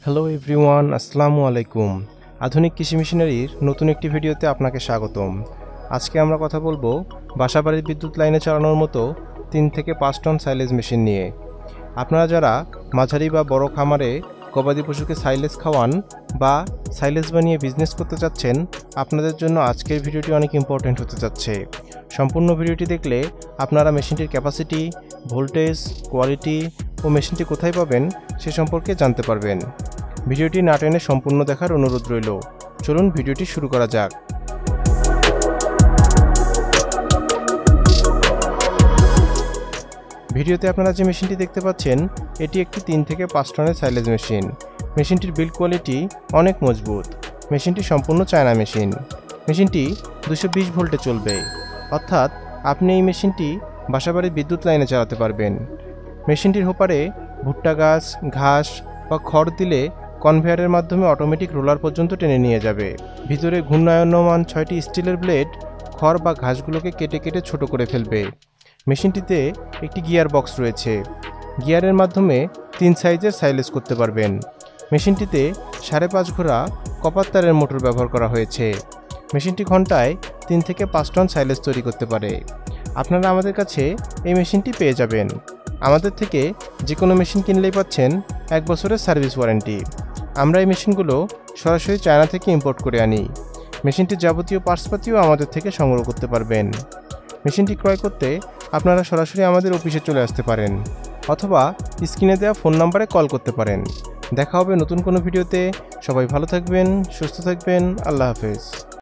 Hello everyone, আসসালামু আলাইকুম। আধুনিক কৃষি মেশিনারির নতুন একটি ভিডিওতে আপনাকে স্বাগতম। আজকে আমরা কথা বলবো বাসাবাড়ির বিদ্যুৎ লাইনে চালানোর মতো 3 থেকে 5 টন সাইলেজ মেশিন নিয়ে। আপনারা যারা মাঝারি বা বড় খামারে গবাদি পশুকে সাইলেজ খাওয়ান বা সাইলেজ বানিয়ে বিজনেস করতে চাচ্ছেন, আপনাদের জন্য আজকের ভিডিওটি অনেক ইম্পর্ট্যান্ট হতে যাচ্ছে। সম্পূর্ণ ভিডিওটি দেখলে আপনারা মেশিনটির ক্যাপাসিটি, ভোল্টেজ, কোয়ালিটি ও মেশিনটি কোথায় পাবেন সে সম্পর্কে জানতে পারবেন। ভিডিওটি না টেনে সম্পূর্ণ দেখার অনুরোধ রইল। চলুন ভিডিওটি শুরু করা যাক। ভিডিওতে আপনারা যে মেশিনটি দেখতে পাচ্ছেন, এটি একটি 3 থেকে 5 টনের সাইলেজ মেশিন। মেশিনটির বিল্ড কোয়ালিটি অনেক মজবুত। মেশিনটি সম্পূর্ণ চায়না মেশিন। মেশিনটি 220 ভোল্টে চলবে, অর্থাৎ আপনি এই মেশিনটি বাসাবাড়ির বিদ্যুৎ লাইনে চালাতে পারবেন। মেশিনটির হোপারে ভুট্টা গাছ, ঘাস বা খড় দিলে কনভেয়ারের মাধ্যমে অটোমেটিক রোলার পর্যন্ত টেনে নিয়ে যাবে। ভিতরে ঘূর্ণায়মান 6টি স্টিলের ব্লেড খড় বা ঘাসগুলোকে কেটে কেটে ছোট করে ফেলবে। মেশিনটিতে একটি গিয়ার বক্স রয়েছে। গিয়ারের মাধ্যমে 3 সাইজের সাইলেজ করতে পারবেন। মেশিনটিতে 5.5 ঘোড়া কপার তারের মোটর ব্যবহার করা হয়েছে। মেশিনটি ঘন্টায় 3 থেকে 5 টন সাইলেজ তৈরি করতে পারে। আপনারা আমাদের কাছে এই মেশিনটি পেয়ে যাবেন। আমাদের থেকে যে কোনো মেশিন কিনলেই পাচ্ছেন 1 বছরের সার্ভিস ওয়ারেন্টি। আমরা এই মেশিনগুলো সরাসরি চায়না থেকে ইম্পোর্ট করে আনি। মেশিনটির যাবতীয় পার্টসপাতিও আমাদের থেকে সংগ্রহ করতে পারবেন। মেশিনটি ক্রয় করতে আপনারা সরাসরি আমাদের অফিসে চলে আসতে পারেন, অথবা স্ক্রিনে দেওয়া ফোন নাম্বারে কল করতে পারেন। দেখা হবে নতুন কোনো ভিডিওতে। সবাই ভালো থাকবেন, সুস্থ থাকবেন। আল্লাহ হাফেজ।